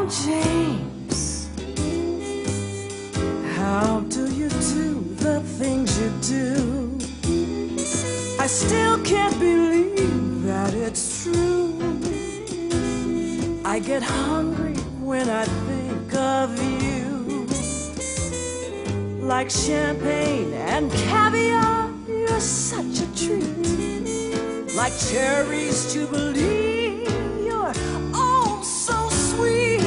James, how do you do the things you do? I still can't believe that it's true. I get hungry when I think of you. Like champagne and caviar, you're such a treat. Like cherries to believe, you're oh so sweet.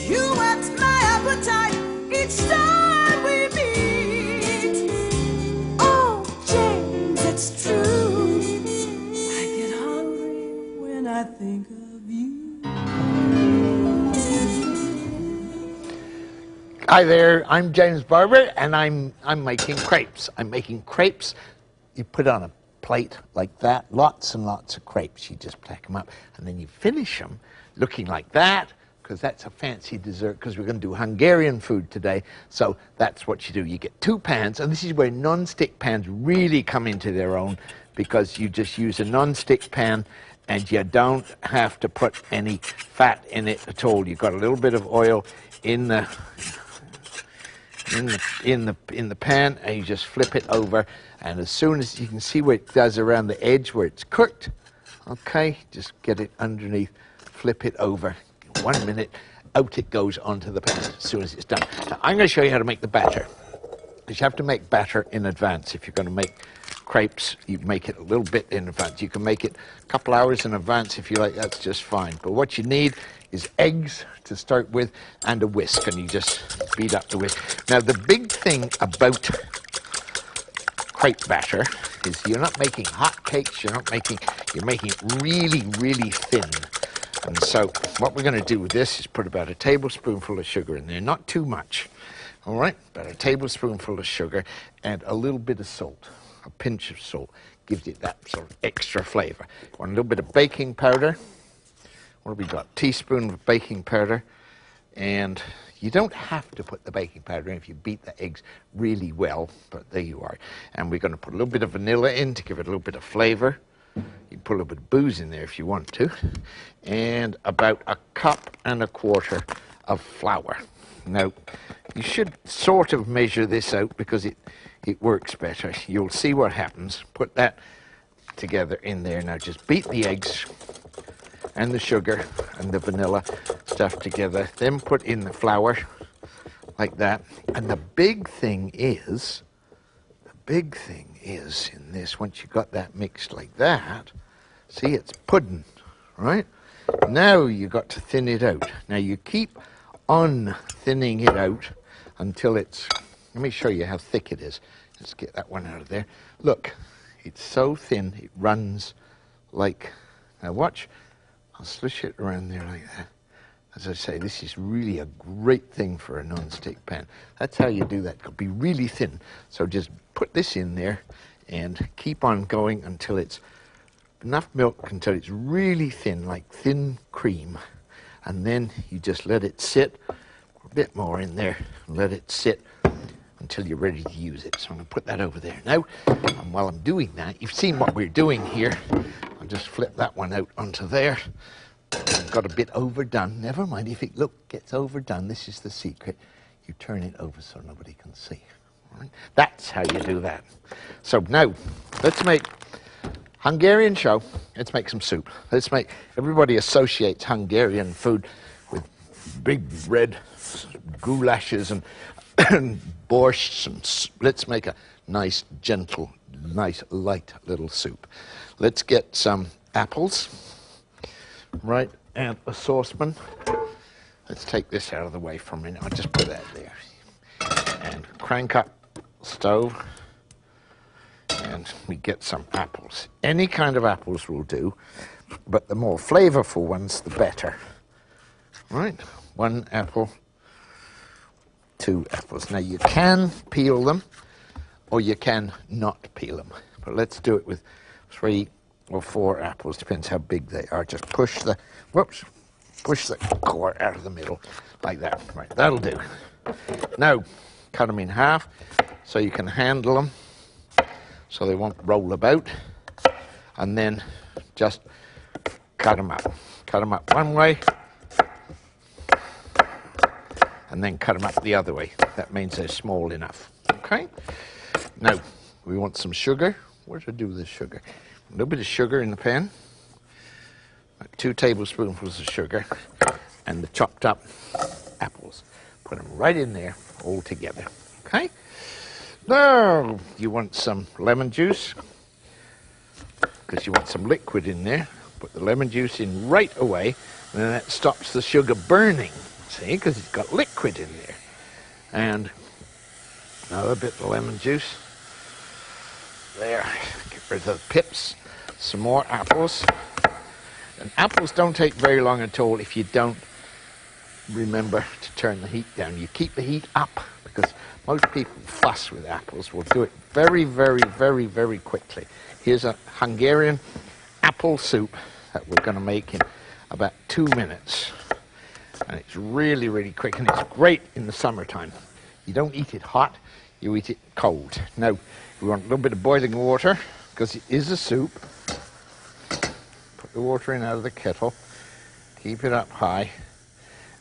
You whet my appetite each time we meet. Oh, James, it's true. I get hungry when I think of you. Hi there, I'm James Barber, and I'm making crepes. I'm making crepes. You put on a plate like that, lots and lots of crepes. You just stack them up, and then you finish them looking like that, because that's a fancy dessert, because we're going to do Hungarian food today. So that's what you do. You get 2 pans, and this is where non-stick pans really come into their own, because you just use a non-stick pan, and you don't have to put any fat in it at all. You've got a little bit of oil in the pan, and you just flip it over, and as soon as you can see where it does around the edge where it's cooked, okay, just get it underneath, flip it over. 1 minute, out it goes onto the pan as soon as it's done. Now, I'm going to show you how to make the batter, because you have to make batter in advance. If you're going to make crepes, you make it a little bit in advance. You can make it a couple hours in advance if you like, that's just fine. But what you need is eggs to start with and a whisk, and you just beat up the whisk. Now, the big thing about crepe batter is you're not making hot cakes, you're making it really, really thin. And so what we're going to do with this is put about a tablespoonful of sugar in there, not too much. All right, about a tablespoonful of sugar and a little bit of salt, a pinch of salt, gives it that sort of extra flavor. Want a little bit of baking powder. What have we got? Teaspoon of baking powder. And you don't have to put the baking powder in if you beat the eggs really well, but there you are. And we're going to put a little bit of vanilla in to give it a little bit of flavor. You can put a little bit of booze in there if you want to. And about 1.25 cups of flour. Now, you should sort of measure this out because it works better. You'll see what happens. Put that together in there. Now just beat the eggs and the sugar and the vanilla stuff together. Then put in the flour like that. And the big thing is in this, once you got that mixed like that, see, it's pudding, right? Now you got to thin it out. Now you keep on thinning it out until it's, let me show you how thick it is. Let's get that one out of there. Look, it's so thin, it runs like, now watch, I'll swish it around there like that. As I say, this is really a great thing for a non-stick pan. That's how you do that. It'll be really thin. So just put this in there and keep on going until it's enough milk, until it's really thin, like thin cream. And then you just let it sit, a bit more in there, and let it sit until you're ready to use it. So I'm going to put that over there now. And while I'm doing that, you've seen what we're doing here. I'll just flip that one out onto there. I've got a bit overdone. Never mind if it gets overdone. This is the secret. You turn it over so nobody can see. All right? That's how you do that. So now, let's make Hungarian show. Let's make some soup. Everybody associates Hungarian food with big red goulashes and borscht. Let's make a nice, gentle, nice, light little soup. Let's get some apples, right, and a saucepan. Let's take this out of the way for a minute. I'll just put that there. And crank up the stove. And we get some apples. Any kind of apples will do, but the more flavorful ones, the better. Right? 1 apple, 2 apples. Now you can peel them, or you can not peel them. But let's do it with 3 or 4 apples. Depends how big they are. Just push the core out of the middle like that. Right, that'll do. Now, cut them in half so you can handle them, so they won't roll about, and then just cut them up. Cut them up one way, and then cut them up the other way. That means they're small enough. Okay? Now, we want some sugar. What do I do with this sugar? A little bit of sugar in the pan, like 2 tablespoonfuls of sugar, and the chopped up apples. Put them right in there all together. Okay? Now, you want some lemon juice, because you want some liquid in there. Put the lemon juice in right away, and then that stops the sugar burning, see, because it's got liquid in there. And another bit of lemon juice. There, get rid of the pips. Some more apples. And apples don't take very long at all if you don't remember to turn the heat down. You keep the heat up, because most people fuss with apples. We'll do it very, very, very, very quickly. Here's a Hungarian apple soup that we're going to make in about 2 minutes. And it's really, really quick, and it's great in the summertime. You don't eat it hot, you eat it cold. Now, we want a little bit of boiling water, because it is a soup. Put the water in out of the kettle, keep it up high,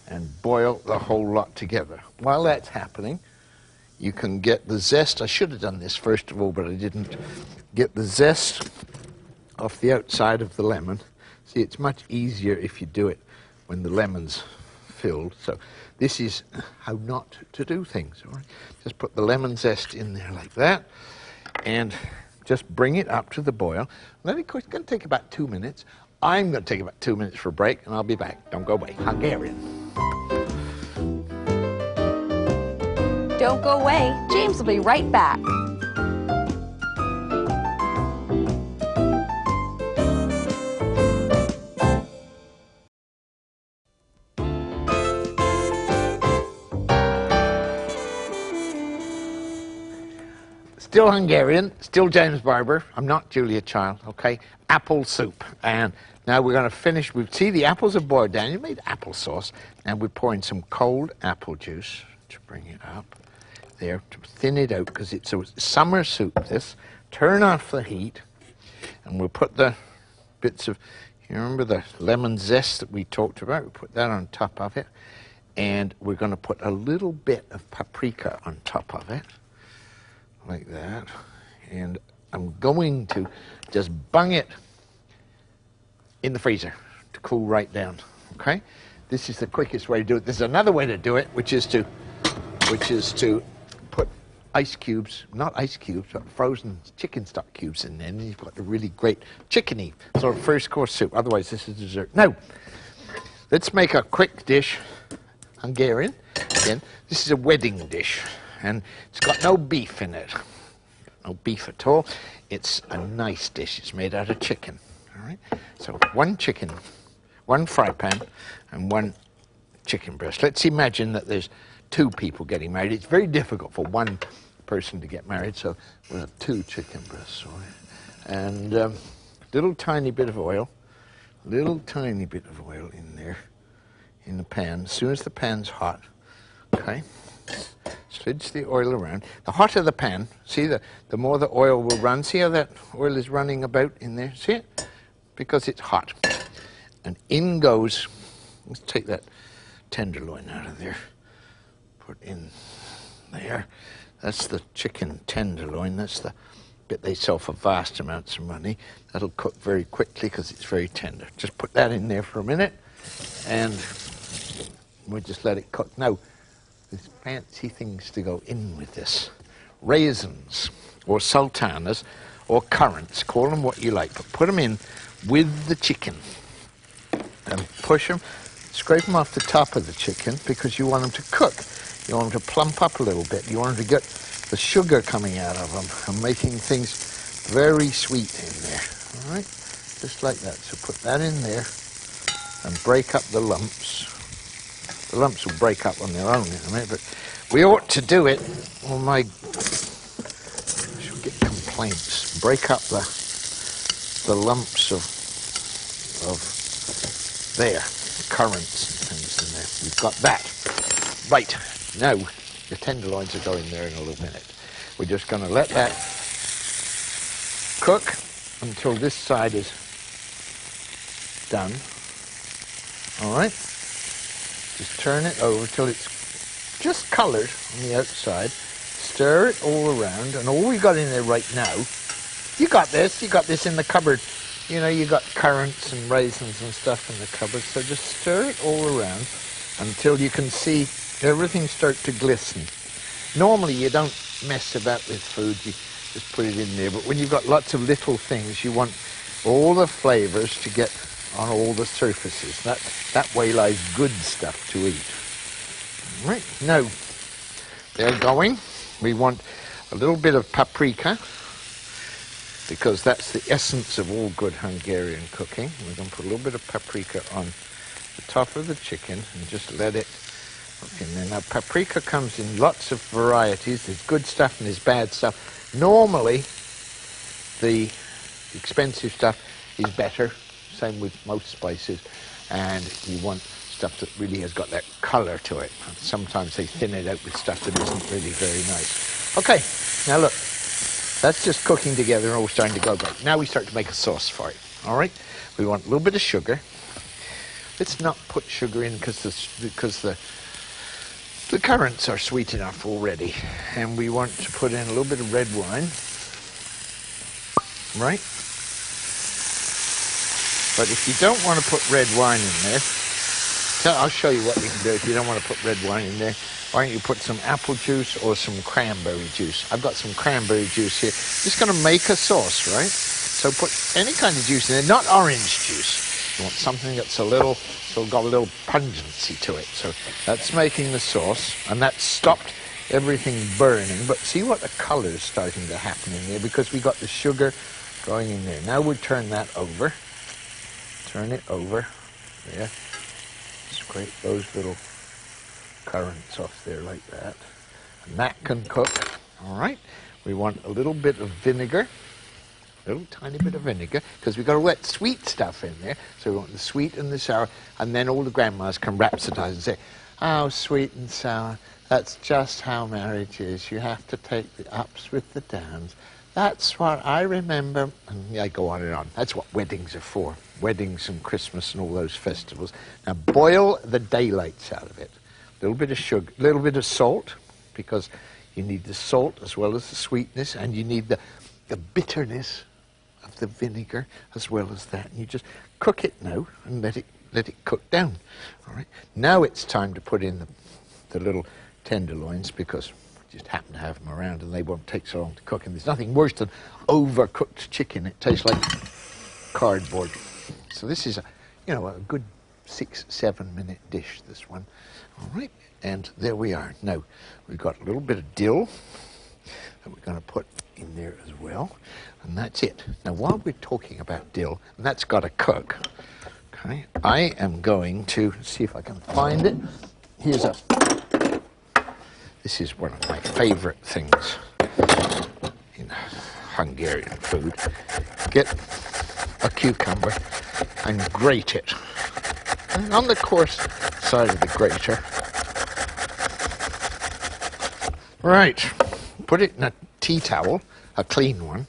and boil the whole lot together. While that's happening, you can get the zest. I should have done this first of all, but I didn't. Get the zest off the outside of the lemon. See, it's much easier if you do it when the lemon's filled. So this is how not to do things. All right? Just put the lemon zest in there like that, and just bring it up to the boil. Let it cook. It's going to take about 2 minutes. I'm going to take about 2 minutes for a break, and I'll be back. Don't go away. Hungarian. Don't go away. James will be right back. Still Hungarian, still James Barber. I'm not Julia Child, okay? Apple soup. And now we're going to finish. We see the apples have boiled down. You made applesauce. And we're pouring some cold apple juice to bring it up there, to thin it out, because it's a summer soup, this. Turn off the heat, and we'll put the bits of, you remember the lemon zest that we talked about? We'll put that on top of it. And we're going to put a little bit of paprika on top of it, like that. And I'm going to just bung it in the freezer to cool right down, okay? This is the quickest way to do it. There's another way to do it, which is to put ice cubes, not ice cubes, but frozen chicken stock cubes in there, and you've got a really great chickeny sort of first course soup. Otherwise, this is dessert. Now, let's make a quick dish, Hungarian. Again, this is a wedding dish, and it's got no beef in it. No beef at all. It's a nice dish. It's made out of chicken. All right. So 1 chicken, 1 fry pan, and 1 chicken breast. Let's imagine that there's 2 people getting married. It's very difficult for 1 person to get married, so we'll have 2 chicken breasts. All right. And a little tiny bit of oil, in there in the pan. As soon as the pan's hot, okay, slids the oil around. The hotter the pan, see, the more the oil will run. See how that oil is running about in there? See it? Because it's hot. And in goes, let's take that tenderloin out of there. Put in there. That's the chicken tenderloin. That's the bit they sell for vast amounts of money. That'll cook very quickly because it's very tender. Just put that in there for a minute, and we'll just let it cook. Now, there's fancy things to go in with this. Raisins, or sultanas, or currants, call them what you like, but put them in with the chicken. And push them, scrape them off the top of the chicken, because you want them to cook. You want them to plump up a little bit. You want them to get the sugar coming out of them and making things very sweet in there. All right? Just like that. So put that in there and break up the lumps. The lumps will break up on their own in a minute, but we ought to do it. Oh my, I should get complaints. Break up the lumps of there, currants and things in there. We've got that. Right, now the tenderloins will go in there in a little minute. We're just going to let that cook until this side is done. All right? Just turn it over till it's just coloured on the outside. Stir it all around, and all we got in there right now, you got this in the cupboard. You know, you got currants and raisins and stuff in the cupboard, so just stir it all around until you can see everything start to glisten. Normally you don't mess about with food, you just put it in there, but when you've got lots of little things, you want all the flavours to get on all the surfaces. That way lies good stuff to eat. Right, now they're going. We want a little bit of paprika, because that's the essence of all good Hungarian cooking. We're going to put a little bit of paprika on the top of the chicken and just let it cook in there. Now, paprika comes in lots of varieties. There's good stuff and there's bad stuff. Normally, the expensive stuff is better, same with most spices, and you want stuff that really has got that colour to it. And sometimes they thin it out with stuff that isn't really very nice. Okay, now look. That's just cooking together and all starting to go great. Now we start to make a sauce for it. All right? We want a little bit of sugar. Let's not put sugar in because the currants are sweet enough already. And we want to put in a little bit of red wine. Right? But if you don't want to put red wine in there, I'll show you what you can do if you don't want to put red wine in there. Why don't you put some apple juice or some cranberry juice? I've got some cranberry juice here. Just going to make a sauce, right? So put any kind of juice in there, not orange juice. You want something that's got a little pungency to it. So that's making the sauce, and that's stopped everything burning. But see what the colour is starting to happen in there, because we got the sugar going in there. Now we'll turn that over. Turn it over. There. Scrape those little currants off there like that, and that can cook. All right, we want a little bit of vinegar, a little tiny bit of vinegar, because we've got a wet sweet stuff in there, so we want the sweet and the sour, and then all the grandmas can rhapsodize and say, oh, sweet and sour, that's just how marriage is. You have to take the ups with the downs. That's what I remember. And yeah, I go on and on. That's what weddings are for. Weddings and Christmas and all those festivals. Now boil the daylights out of it. A little bit of sugar, a little bit of salt, because you need the salt as well as the sweetness, and you need the bitterness of the vinegar as well as that. And you just cook it now and let it cook down. All right. Now it's time to put in the little tenderloins, because we just happen to have them around and they won't take so long to cook. And there's nothing worse than overcooked chicken. It tastes like cardboard. So this is a good 6-7 minute dish, this one. All right, and there we are. Now, we've got a little bit of dill that we're going to put in there as well, and that's it. Now, while we're talking about dill, and that's got to cook, okay, I am going to see if I can find it. This is one of my favourite things in Hungarian food. Get a cucumber and grate it. And on the coarse side of the grater. Right, put it in a tea towel, a clean one,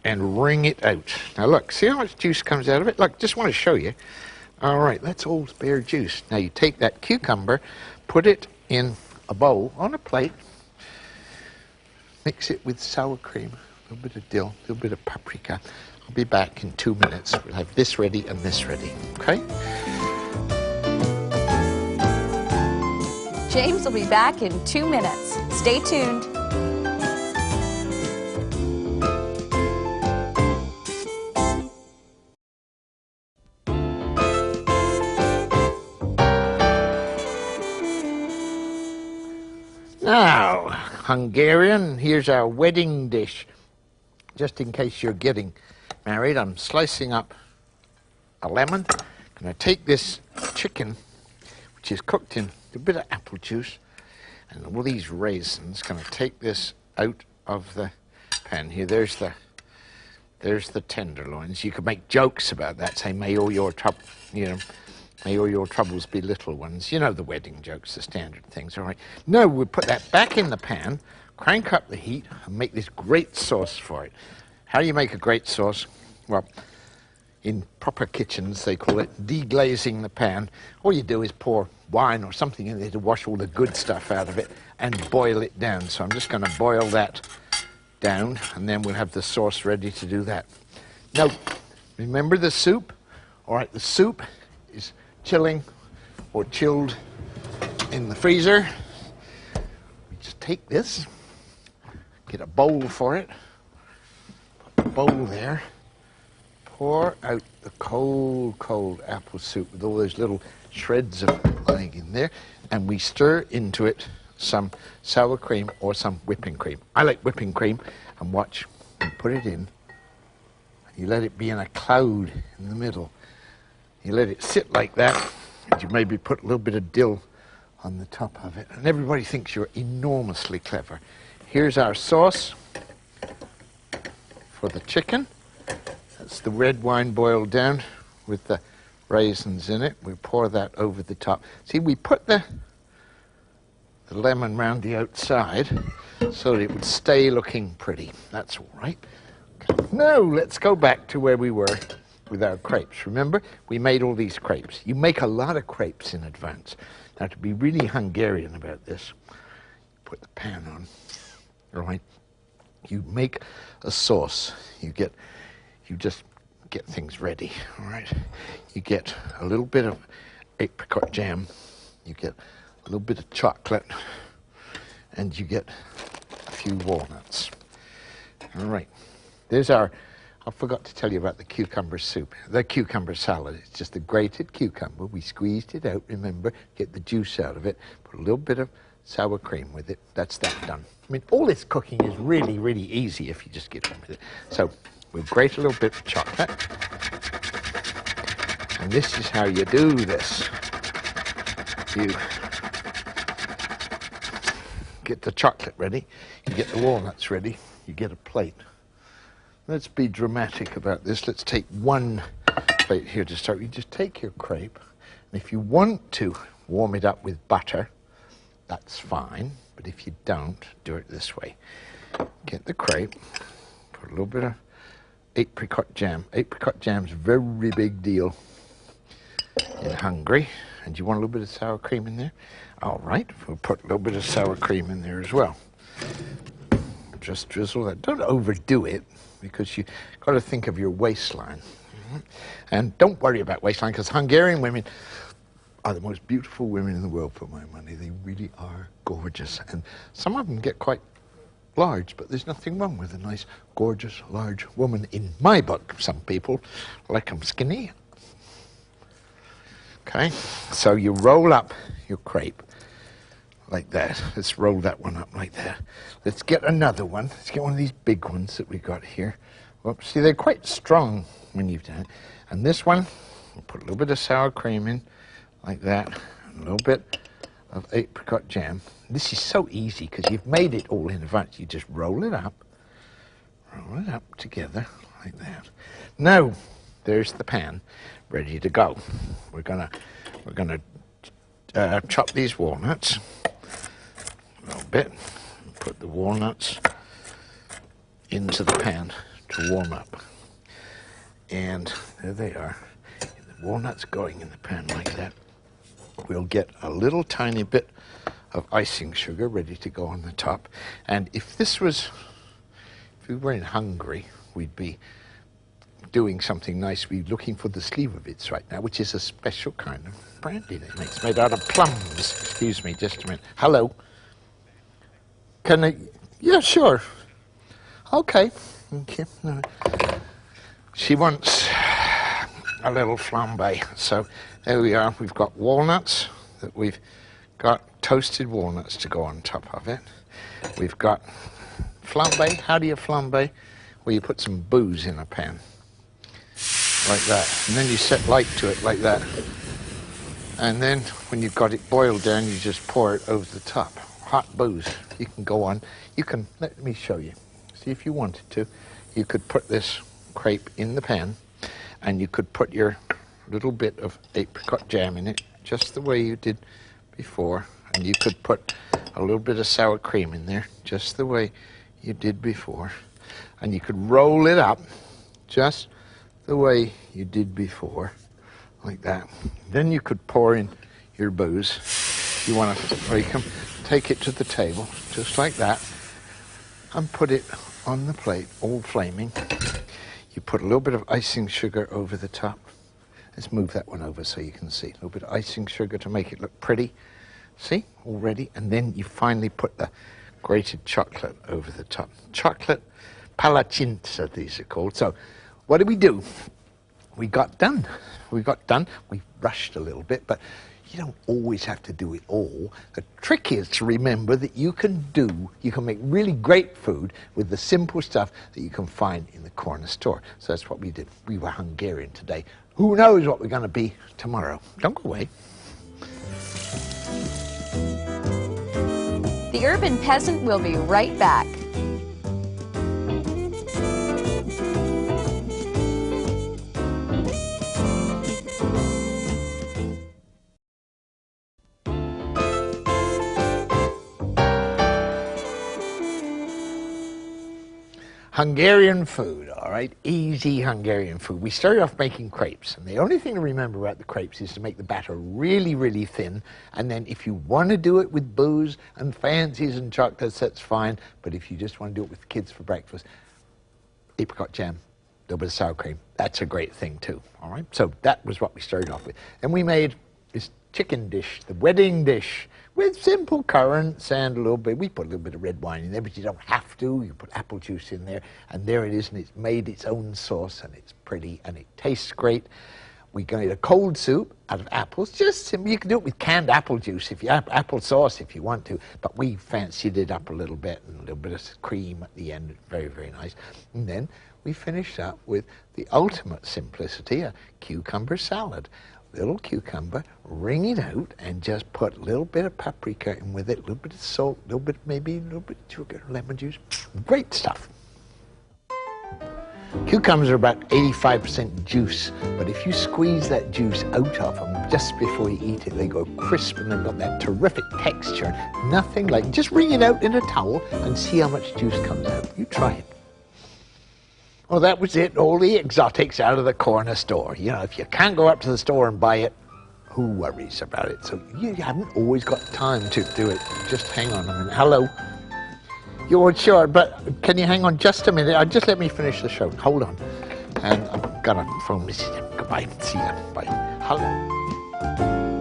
and wring it out. Now look, see how much juice comes out of it? Look, just want to show you. All right, that's all spare juice. Now you take that cucumber, put it in a bowl on a plate, mix it with sour cream, a little bit of dill, a little bit of paprika. I'll be back in 2 minutes. We'll have this ready and this ready, okay? James will be back in 2 minutes. Stay tuned. Now, Hungarian, here's our wedding dish. Just in case you're getting married, I'm slicing up a lemon. I'm going to take this chicken, which is cooked in a bit of apple juice, and all these raisins. Going to take this out of the pan here. There's the tenderloins. You could make jokes about that, say, may all your troubles be little ones. You know the wedding jokes, the standard things, all right? No, we'll put that back in the pan, crank up the heat, and make this great sauce for it. How do you make a great sauce? Well, in proper kitchens, they call it deglazing the pan. All you do is pour wine or something in there to wash all the good stuff out of it and boil it down. So I'm just going to boil that down, and then we'll have the sauce ready to do that. Now, remember the soup? All right, the soup is chilling or chilled in the freezer. We just take this, get a bowl for it, put the bowl there, pour out the cold, cold apple soup with all those little shreds of egg in there, and we stir into it some sour cream or some whipping cream. I like whipping cream, and watch, you put it in, you let it be in a cloud in the middle. You let it sit like that, and you maybe put a little bit of dill on the top of it, and everybody thinks you're enormously clever. Here's our sauce for the chicken. That's the red wine boiled down with the raisins in it. We pour that over the top. See, we put the lemon round the outside so that it would stay looking pretty. That's all right. Okay. Now, let's go back to where we were with our crepes. Remember, we made all these crepes. You make a lot of crepes in advance. Now, to be really Hungarian about this, put the pan on, right? You make a sauce. You just get things ready, all right? You get a little bit of apricot jam, you get a little bit of chocolate, and you get a few walnuts. All right, there's I forgot to tell you about the cucumber soup, the cucumber salad. It's just a grated cucumber. We squeezed it out, remember, get the juice out of it, put a little bit of sour cream with it. That's that done. I mean, all this cooking is really, really easy if you just get on with it. So we'll grate a little bit of chocolate. And this is how you do this. You get the chocolate ready, you get the walnuts ready, you get a plate. Let's be dramatic about this. Let's take one plate here to start. You just take your crepe, and if you want to warm it up with butter, that's fine, but if you don't, do it this way. Get the crepe, put a little bit of apricot jam. Apricot jam's a very big deal in Hungary. And you want a little bit of sour cream in there? All right, we'll put a little bit of sour cream in there as well. Just drizzle that. Don't overdo it, because you got to think of your waistline. And don't worry about waistline, because Hungarian women are the most beautiful women in the world for my money. They really are gorgeous. And some of them get quite large, but there's nothing wrong with a nice, gorgeous, large woman in my book. Some people like them skinny. Okay, so you roll up your crepe like that. Let's roll that one up like that. Let's get another one. Let's get one of these big ones that we got here. Well, see, they're quite strong when you've done it. And this one, we'll put a little bit of sour cream in like that, and a little bit of apricot jam. This is so easy because you've made it all in advance. You just roll it up together like that. Now, there's the pan ready to go. We're gonna chop these walnuts a little bit. Put the walnuts into the pan to warm up, and there they are. The walnuts going in the pan like that. We'll get a little tiny bit of icing sugar ready to go on the top. And if we were in Hungary, we'd be doing something nice. We're looking for the Slivovitz right now, which is a special kind of brandy they make. It's made out of plums. Excuse me, just a minute. Hello. Can I? Yeah, sure. Okay. Okay. No. She wants a little flambe. So there we are. We've got walnuts that we've got toasted walnuts to go on top of it. We've got flambe. How do you flambe? Well, you put some booze in a pan like that, and then you set light to it like that, and then when you've got it boiled down, you just pour it over the top. Hot booze. You can go on. You can, let me show you. See, if you wanted to, you could put this crepe in the pan, and you could put your little bit of apricot jam in it, just the way you did before, and you could put a little bit of sour cream in there, just the way you did before, and you could roll it up just the way you did before, like that. Then you could pour in your booze. If you want to break them, take it to the table, just like that, and put it on the plate, all flaming. You put a little bit of icing sugar over the top. Let's move that one over so you can see. A little bit of icing sugar to make it look pretty. See, all ready. And then you finally put the grated chocolate over the top. Chocolate palatines, these are called. So what do? We got done. We rushed a little bit, but you don't always have to do it all. The trick is to remember that you can make really great food with the simple stuff that you can find in the corner store. So that's what we did. We were Hungarian today. Who knows what we're going to be tomorrow? Don't go away. The Urban Peasant will be right back. Hungarian food, all right? Easy Hungarian food. We started off making crepes, and the only thing to remember about the crepes is to make the batter really, really thin, and then if you want to do it with booze and fancies and chocolates, that's fine, but if you just want to do it with the kids for breakfast, apricot jam, a little bit of sour cream, that's a great thing too, all right? So that was what we started off with. And we made this chicken dish, the wedding dish, with simple currants and a little bit, we put a little bit of red wine in there, but you don't have to. You put apple juice in there, and there it is, and it's made its own sauce, and it's pretty, and it tastes great. We made a cold soup out of apples, just simple. You can do it with canned apple juice, if you apple sauce if you want to, but we fancied it up a little bit, and a little bit of cream at the end, very, very nice. And then we finished up with the ultimate simplicity, a cucumber salad. Little cucumber, wring it out, and just put a little bit of paprika in with it, a little bit of salt, maybe a little bit of sugar, lemon juice. Great stuff. Cucumbers are about 85% juice, but if you squeeze that juice out of them just before you eat it, they go crisp and they've got that terrific texture. Nothing like, just wring it out in a towel and see how much juice comes out. You try it. Well, that was it, all the exotics out of the corner store. You know, if you can't go up to the store and buy it, who worries about it? So you haven't always got time to do it. Just hang on a minute. Hello? You're sure, but can you hang on just a minute? Just let me finish the show. Hold on. And I'm gonna phone Mrs. Goodbye. See ya. Bye. Hello?